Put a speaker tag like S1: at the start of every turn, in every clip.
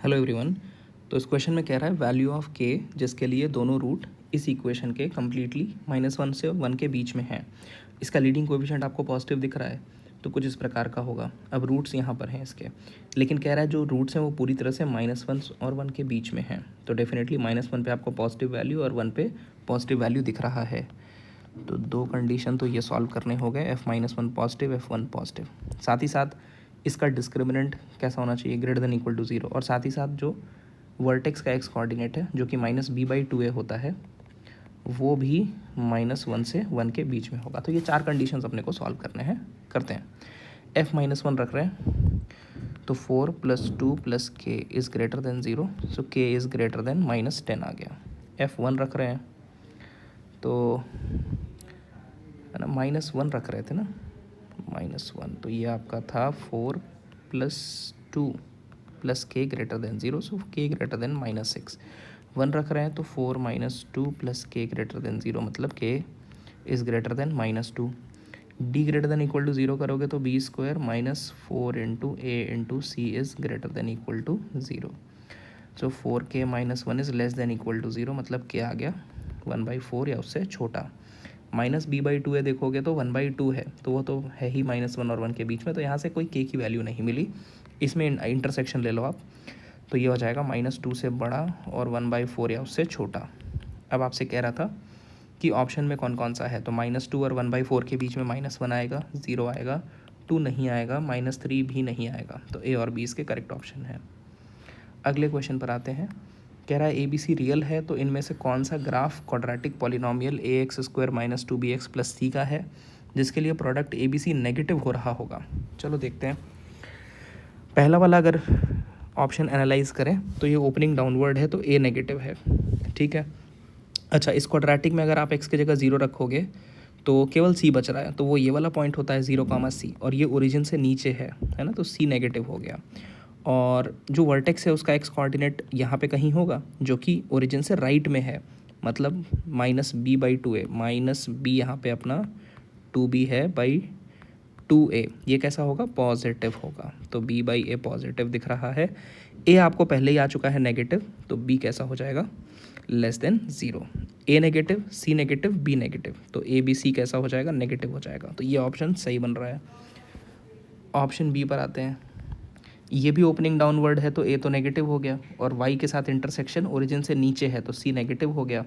S1: Hello everyone. तो इस question में कह रहा है वैल्यू ऑफ के जिसके लिए दोनों रूट इस इक्वेशन के कम्प्लीटली -1 से 1 के बीच में है। इसका लीडिंग कोएफिशिएंट आपको पॉजिटिव दिख रहा है, तो कुछ इस प्रकार का होगा। अब रूट्स यहाँ पर हैं इसके, लेकिन कह रहा है जो रूट्स हैं वो पूरी तरह से -1 और 1 के बीच में हैं। तो डेफिनेटली -1 पे आपको पॉजिटिव वैल्यू और 1 पे पॉजिटिव वैल्यू दिख रहा है। तो दो कंडीशन तो ये सॉल्व करने हो गए, f-1 पॉजिटिव f1 पॉजिटिव। साथ ही साथ इसका डिस्क्रिमिनेंट कैसा होना चाहिए, ग्रेटर देन इक्वल टू 0। और साथ ही साथ जो वर्टेक्स का एक्स कोऑर्डिनेट है जो कि -b/2a होता है वो भी -1 से 1 के बीच में होगा। तो ये चार कंडीशंस अपने को सॉल्व करने हैं, करते हैं। f-1 रख रहे हैं तो 4 + 2 + k is greater then 0, so k is greater then -10 आ गया। f1 रख रहे हैं तो है ना -1 रख रहे थे ना, -1, तो ये आपका था 4 + 2 + k ग्रेटर देन 0, सो k ग्रेटर देन -6। 1 रख रहे हैं तो 4 - 2 + k ग्रेटर देन 0, मतलब k is greater than -2। d greater than equal to 0 करोगे तो b² - 4 × a × c is greater than equal to 0। So 4k - 1 is less than equal to 0, मतलब k आ गया 1/4 या उससे छोटा। -b/2 है, देखोगे तो 1/2 है, तो वो तो है ही -1 और 1 के बीच में, तो यहाँ से कोई k की वैल्यू नहीं मिली। इसमें इंटरसेक्शन ले लो आप, तो ये हो जाएगा -2 से बड़ा और 1/4 या उससे छोटा। अब आपसे कह रहा था कि ऑप्शन में कौन कौन सा है, तो -2 और 1/4 के बीच में -1 आएगा, 0 आएगा, 2 नहीं आएगा, -3 भी नहीं आएगा। तो ए और बी इसके करेक्ट ऑप्शन है। अगले क्वेश्चन पर आते हैं। कह रहा है ए बी सी रियल है तो इनमें से कौन सा graph quadratic polynomial ax² - 2bx + c का है जिसके लिए product A B C negative हो रहा होगा। चलो देखते हैं। पहला वाला अगर ऑप्शन एनालाइज करें तो ये ओपनिंग डाउनवर्ड है, तो ए नेगेटिव है, ठीक है। अच्छा, इस क्वाड्रेटिक में अगर आप x की जगह 0 रखोगे तो केवल c बच रहा है, तो वो ये वाला पॉइंट होता है 0, c, और ये ओरिजिन से नीचे है ना, तो c नेगेटिव हो गया। और जो वर्टेक्स है उसका एक्स कोऑर्डिनेट यहाँ पे कहीं होगा जो कि ओरिजिन से राइट में है, मतलब -b/2a, -b यहाँ पे अपना 2b है /2a, ये कैसा होगा, पॉजिटिव होगा। तो b/a पॉजिटिव दिख रहा है। a आपको पहले ही आ चुका है नेगेटिव, तो b कैसा हो जाएगा, less than 0। a negative, c negative, b negative, तो a b c कैसा हो जाएगा, नेगेटिव हो जाएगा। तो ये ऑप्शन सही बन रहा है। ऑप्शन बी पर आते हैं। ये भी ओपनिंग डाउनवर्ड है तो ए तो नेगेटिव हो गया, और वाई के साथ इंटरसेक्शन ओरिजिन से नीचे है तो सी नेगेटिव हो गया,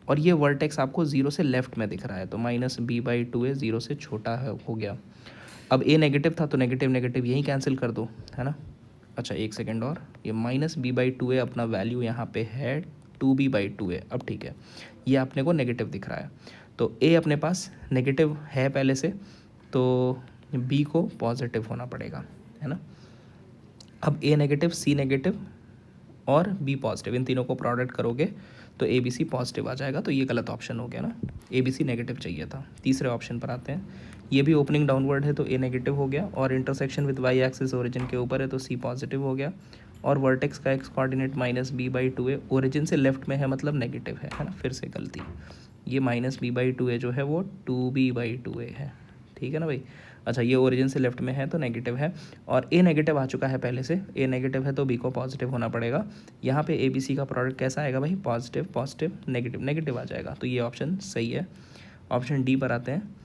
S1: और ये वर्टेक्स आपको 0 से लेफ्ट में दिख रहा है, तो -b/2a 0 से छोटा हो गया। अब ए नेगेटिव था तो नेगेटिव नेगेटिव यहीं कैंसिल कर दो, है ना। अच्छा, एक सेकेंड और, ये -b/2a अपना वैल्यू यहाँ पे है 2b/2a। अब ठीक है, ये अपने को नेगेटिव दिख रहा है, तो ए अपने पास नेगेटिव है पहले से, तो बी को पॉजिटिव होना पड़ेगा, है ना। अब ए नेगेटिव, सी नेगेटिव और बी पॉजिटिव, इन तीनों को प्रोडक्ट करोगे तो ए बी सी पॉजिटिव आ जाएगा, तो ये गलत ऑप्शन हो गया ना, ए बी सी नेगेटिव चाहिए था। तीसरे ऑप्शन पर आते हैं। ये भी ओपनिंग डाउनवर्ड है तो ए नेगेटिव हो गया, और intersection with Y axis origin के ऊपर है तो सी पॉजिटिव हो गया, और वर्टेक्स का एक्स कोऑर्डिनेट -b/2a ओरिजिन से लेफ्ट में है, मतलब नेगेटिव है ना। फिर से गलती, ये -b/2a जो है वो 2b/2a है, ठीक है ना भाई। अच्छा, ये ओरिजिन से लेफ्ट में है तो नेगेटिव है, और ए नेगेटिव आ चुका है पहले से, ए नेगेटिव है तो बी को पॉजिटिव होना पड़ेगा। यहाँ पे ए बी सी का प्रोडक्ट कैसा आएगा भाई, पॉजिटिव पॉजिटिव नेगेटिव नेगेटिव आ जाएगा, तो ये ऑप्शन सही है। ऑप्शन डी पर आते हैं।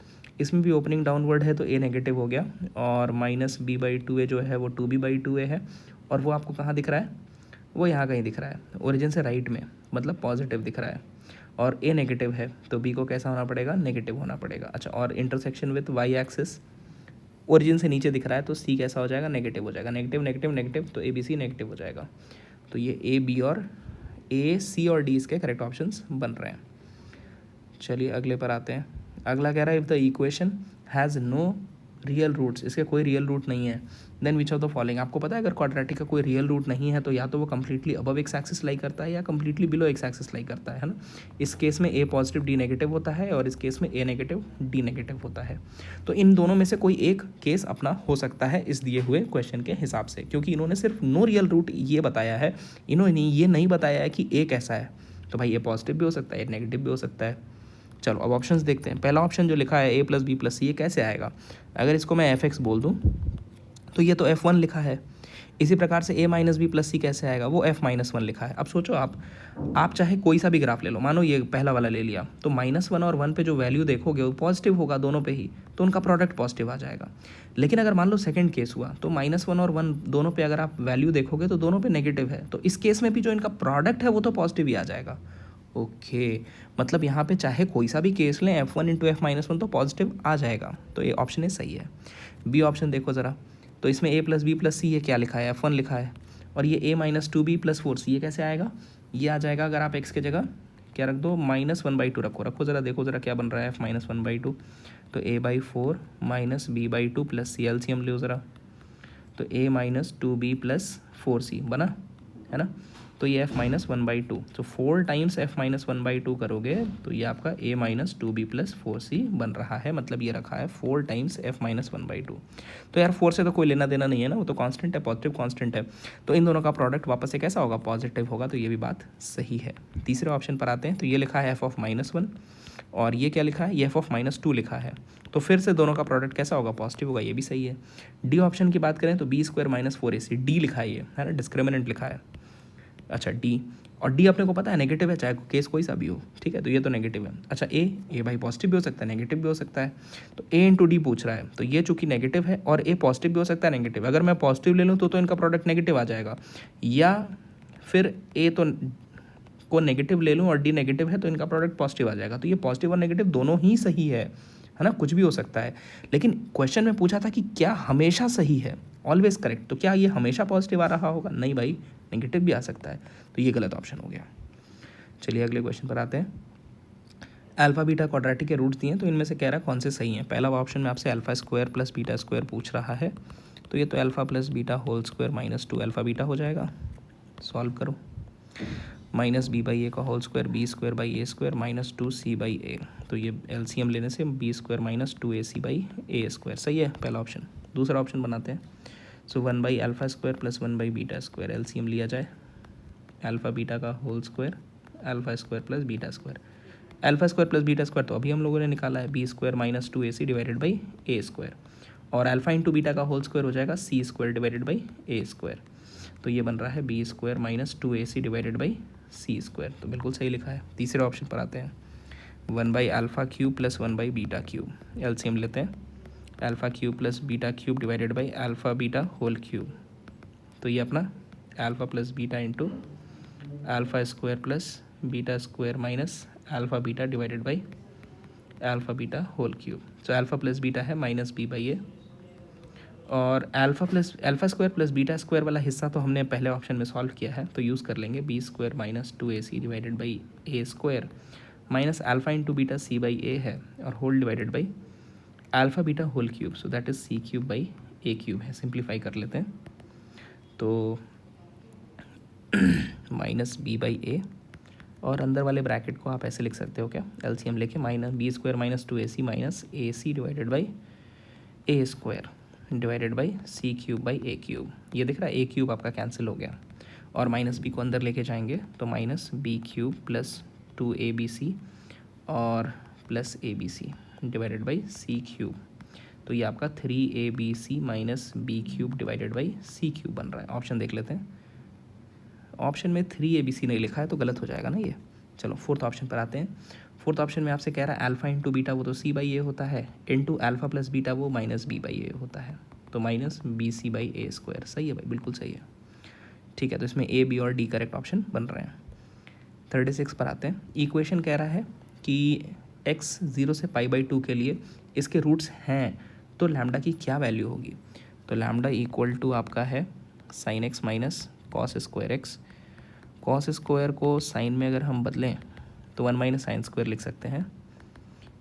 S1: इसमें भी ओपनिंग डाउनवर्ड है तो ए नेगेटिव हो गया, और -b/2a जो है वो 2b/2a है, और वो आपको कहाँ दिख रहा है, वो यहाँ कहीं दिख रहा है, ओरिजिन से राइट में, मतलब पॉजिटिव दिख रहा है, और ए नेगेटिव है तो बी को कैसा होना पड़ेगा, नेगेटिव होना पड़ेगा। अच्छा, और intersection with Y axis origin से नीचे दिख रहा है तो सी कैसा हो जाएगा, नेगेटिव हो जाएगा, नेगेटिव नेगेटिव नेगेटिव, तो ए बी सी नेगेटिव हो जाएगा। तो ये ए बी और ए सी और डी इसके करेक्ट ऑप्शंस बन रहे हैं। चलिए अगले पर आते हैं। अगला कह रहा है if the equation has no real roots, इसके कोई रियल रूट नहीं है, then which of the following. आपको पता है अगर क्वाड्रेटिक का कोई रियल रूट नहीं है तो या तो वो कम्प्लीटली अबव एक्स एक्सिस लाई करता है या कम्प्लीटली बिलो एक्स एक्सिस लाई करता है ना। इस केस में ए पॉजिटिव डी नेगेटिव होता है, और इस केस में ए नेगेटिव डी नेगेटिव होता है। तो इन दोनों में से कोई एक केस अपना हो सकता है इस दिए हुए क्वेश्चन के हिसाब से, क्योंकि इन्होंने सिर्फ नो रियल रूट ये बताया है, इन्होंने ये नहीं बताया है कि ए कैसा है। तो भाई ए पॉजिटिव भी हो सकता है, ए नेगेटिव भी हो सकता है। चलो अब ऑप्शंस देखते हैं। पहला ऑप्शन जो लिखा है a + b + c, ये कैसे आएगा। अगर इसको मैं f(x) बोल दूँ तो ये तो f1 लिखा है, इसी प्रकार से a माइनस बी प्लस सी कैसे आएगा, वो f माइनस वन लिखा है। अब सोचो आप चाहे कोई सा भी ग्राफ ले लो, मानो ये पहला वाला ले लिया, तो -1 और 1 पे जो वैल्यू देखोगे वो पॉजिटिव होगा दोनों पे ही, तो उनका प्रोडक्ट पॉजिटिव आ जाएगा। लेकिन अगर मान लो सेकंड केस हुआ, तो -1 और 1 दोनों पे अगर आप वैल्यू देखोगे तो दोनों पे नेगेटिव है, तो इस केस में भी जो इनका प्रोडक्ट है वो तो पॉजिटिव ही आ जाएगा। ओके, मतलब यहाँ पे चाहे कोई सा भी केस लें, f1 into F minus one तो पॉजिटिव आ जाएगा, तो ये ऑप्शन है सही है। बी ऑप्शन देखो ज़रा, तो इसमें a प्लस बी प्लस सी ये क्या लिखा है, f1 लिखा है, और ये a minus two B plus four C ये कैसे आएगा, ये आ जाएगा अगर आप x के जगह क्या रख दो, -1/2 रखो ज़रा, देखो ज़रा क्या बन रहा है, f माइनस 1/2, तो a/4 माइनस b/2 प्लस सी, एलसीएम लो ज़रा, तो a minus 2b plus 4c बना, है ना, तो ये f माइनस 1/2, तो 4 टाइम्स f माइनस 1/2 करोगे तो ये आपका a minus 2b plus 4c बन रहा है, मतलब ये रखा है 4 टाइम्स f माइनस 1/2। तो यार 4 से तो कोई लेना देना नहीं है ना, वो तो कांस्टेंट है, पॉजिटिव कांस्टेंट है, तो इन दोनों का प्रोडक्ट वापस से कैसा होगा, पॉजिटिव होगा, तो ये भी बात सही है। तीसरे ऑप्शन पर आते हैं, तो ये लिखा है f ऑफ -1 और ये क्या लिखा है, ये f ऑफ -2 लिखा है, तो फिर से दोनों का प्रोडक्ट कैसा होगा, पॉजिटिव होगा, ये भी सही है। डी ऑप्शन की बात करें तो b² माइनस 4ac डी लिखा है, ये है ना, डिस्क्रिमिनेंट लिखा है। अच्छा डी, और डी अपने को पता है नेगेटिव है, चाहे केस कोई सा भी हो, ठीक है, तो ये तो नेगेटिव है। अच्छा ए भाई पॉजिटिव भी हो सकता है, नेगेटिव भी हो सकता है, तो ए इंटू डी पूछ रहा है, तो ये चूंकि नेगेटिव है और ए पॉजिटिव भी हो सकता है नेगेटिव, अगर मैं पॉजिटिव ले लूँ तो इनका प्रोडक्ट नेगेटिव आ जाएगा, या फिर ए तो को नेगेटिव ले लूँ और डी नेगेटिव है तो इनका प्रोडक्ट पॉजिटिव आ जाएगा, तो ये पॉजिटिव और नेगेटिव दोनों ही सही है ना, कुछ भी हो सकता है। लेकिन क्वेश्चन में पूछा था कि क्या हमेशा सही है, ऑलवेज करेक्ट, तो क्या ये हमेशा पॉजिटिव आ रहा होगा, नहीं भाई, नेगेटिव भी आ सकता है, तो ये गलत ऑप्शन हो गया। चलिए अगले क्वेश्चन पर आते हैं। अल्फा बीटा क्वाड्रेटिक के रूट्स दिए हैं, तो इनमें से कह रहा है कौन से सही हैं। पहला ऑप्शन में आपसे alpha square plus beta square पूछ रहा है, तो ये तो alpha plus beta whole square minus 2 alpha beta हो जाएगा, सॉल्व करो। माइनस b/a का whole square b² minus 2c/a, तो ये एलसीएम लेने से b² माइनस 2ac/a², सही है पहला ऑप्शन। दूसरा ऑप्शन बनाते हैं, सो 1/α² प्लस 1/β², एलसीएम लिया जाए, अल्फा बीटा का होल स्क्वायर α² प्लस β², α² प्लस β² तो अभी हम लोगों ने निकाला है, b² minus 2ac divided by a², और अल्फा इंटू बीटा का होल स्क्वायर हो जाएगा c² डिवाइडेड बाई a², तो ये बन रहा है b² minus 2ac divided by c², तो बिल्कुल सही लिखा है। तीसरे ऑप्शन पर आते हैं, 1/α³ प्लस 1/β³, एलसीएम लेते हैं, α³ plus β³ divided by alpha beta whole cube, तो ये अपना alpha plus beta into α² plus β² minus alpha beta divided by alpha beta whole cube, तो अल्फा प्लस बीटा है माइनस b/a, और अल्फा² प्लस β² वाला हिस्सा तो हमने पहले ऑप्शन में सॉल्व किया है, तो यूज़ कर लेंगे b² minus 2ac divided by a² minus alpha into beta c/a है, और whole divided by alpha beta whole cube, so that is c³ है, सिंप्लीफाई कर लेते हैं, तो माइनस b/a, और अंदर वाले ब्रैकेट को आप ऐसे लिख सकते हो क्या, एलसीएम लेके, minus b² minus 2ac minus ac divided by a² divided by c³/a³, ये दिख रहा है a³ आपका कैंसिल हो गया, और माइनस b को अंदर लेके जाएंगे तो माइनस b³ प्लस 2abc और plus abc divided by c³, तो ये आपका 3abc minus b³ divided by c³ बन रहा है। ऑप्शन देख लेते हैं, ऑप्शन में 3abc नहीं लिखा है तो गलत हो जाएगा ना ये। चलो फोर्थ ऑप्शन पर आते हैं। फोर्थ ऑप्शन में आपसे कह रहा है अल्फा इंटू बीटा वो तो c/a होता है, इंटू अल्फा प्लस बीटा वो माइनस b/a होता है, तो माइनस bc/a², सही है भाई, बिल्कुल सही है। ठीक है, तो इसमें a, b और d करेक्ट ऑप्शन बन रहे हैं। 36 पर आते हैं। इक्वेशन कह रहा है कि x 0 से π/2 के लिए इसके रूट्स हैं, तो लैम्डा की क्या वैल्यू होगी, तो लैम्डा इक्वल टू आपका है sine x minus cos square x, cos square को साइन में अगर हम बदलें तो 1 माइनस साइन स्क्वायर लिख सकते हैं,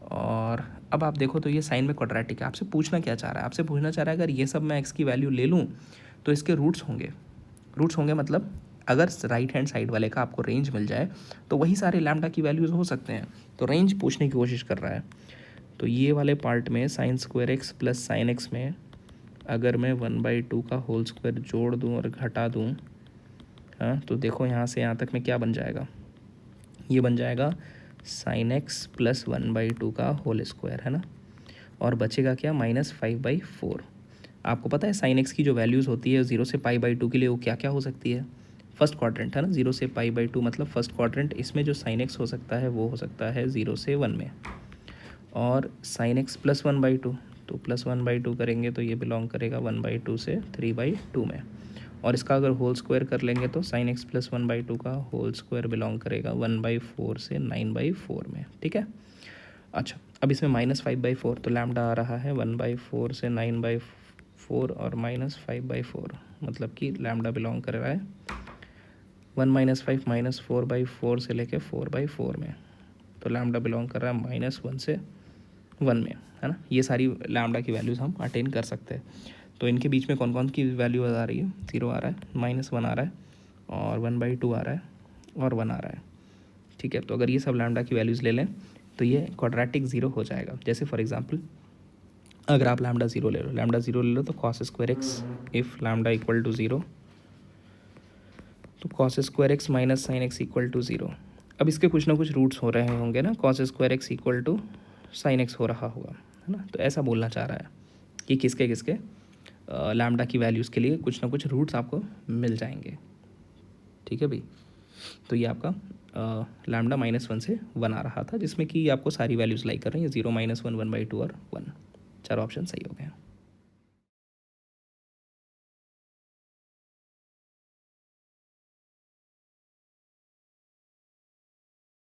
S1: और अब आप देखो तो ये साइन में क्वाड्रेटिक है। आपसे पूछना क्या चाह रहा है, आपसे पूछना चाह रहा है अगर ये सब मैं x की वैल्यू ले लूँ तो इसके रूट्स होंगे मतलब अगर राइट हैंड साइड वाले का आपको रेंज मिल जाए तो वही सारे लैम्डा की वैल्यूज़ हो सकते हैं, तो रेंज पूछने की कोशिश कर रहा है। तो ये वाले पार्ट में sine square x plus sine x में अगर मैं 1/2 का होल स्क्वायर जोड़ दूँ और घटा दूँ, हाँ, तो देखो यहाँ से यहाँ तक में क्या बन जाएगा, ये बन जाएगा साइन एक्स प्लस 1/2 का होल स्क्वायर, है ना, और बचेगा क्या, -5/4, आपको पता है साइन एक्स की जो वैल्यूज़ होती है 0 से π/2 के लिए वो क्या क्या हो सकती है? फर्स्ट क्वाड्रेंट है ना, 0 से π/2 मतलब फर्स्ट क्वाड्रेंट। इसमें जो साइन एक्स हो सकता है वो हो सकता है 0 से 1 में, और साइन एक्स प्लस 1/2, तो प्लस 1/2 करेंगे तो ये बिलोंग करेगा 1/2 से 3/2 में। और इसका अगर होल स्क्वायर कर लेंगे तो साइन एक्स प्लस 1/2 का होल स्क्वायर बिलोंग करेगा 1/4 से 9/4 में। ठीक है। अच्छा, अब इसमें -5/4, तो लैम्डा आ रहा है 1/4 से 9/4 और -5/4, मतलब कि लैम्डा बिलोंग कर रहा है 1 - 5 -4/4 से लेके 4/4 में, तो लैम्डा बिलोंग कर रहा है -1 से 1 में, है ना। ये सारी लैम्डा की वैल्यूज़ हम अटेन कर सकते हैं। तो इनके बीच में कौन कौन की वैल्यू आ रही है? 0 आ रहा है, -1 आ रहा है, और 1/2 आ रहा है, और 1 आ रहा है। ठीक है, तो अगर ये सब लैम्डा की वैल्यूज़ ले लें तो ये क्वाड्रेटिक ज़ीरो हो जाएगा। जैसे फॉर एग्जांपल अगर आप लैम्डा ज़ीरो ले लो, लैम्डा ज़ीरो ले लो तो cos square X if lambda equal to zero, तो cos square X minus sine X equal to zero. अब इसके कुछ ना कुछ रूट्स हो रहे होंगे ना, cos square x equal to sine x हो रहा होगा, है ना। तो ऐसा बोलना चाह रहा है कि किसके किसके लैम्डा की वैल्यूज़ के लिए कुछ ना कुछ रूट्स आपको मिल जाएंगे। ठीक है भाई, तो ये आपका लैम्डा -1 से 1 आ रहा था, जिसमें कि आपको सारी वैल्यूज़ लाई कर रही हैं, 0 - 1 1/2 और 1, चार ऑप्शन सही हो गए।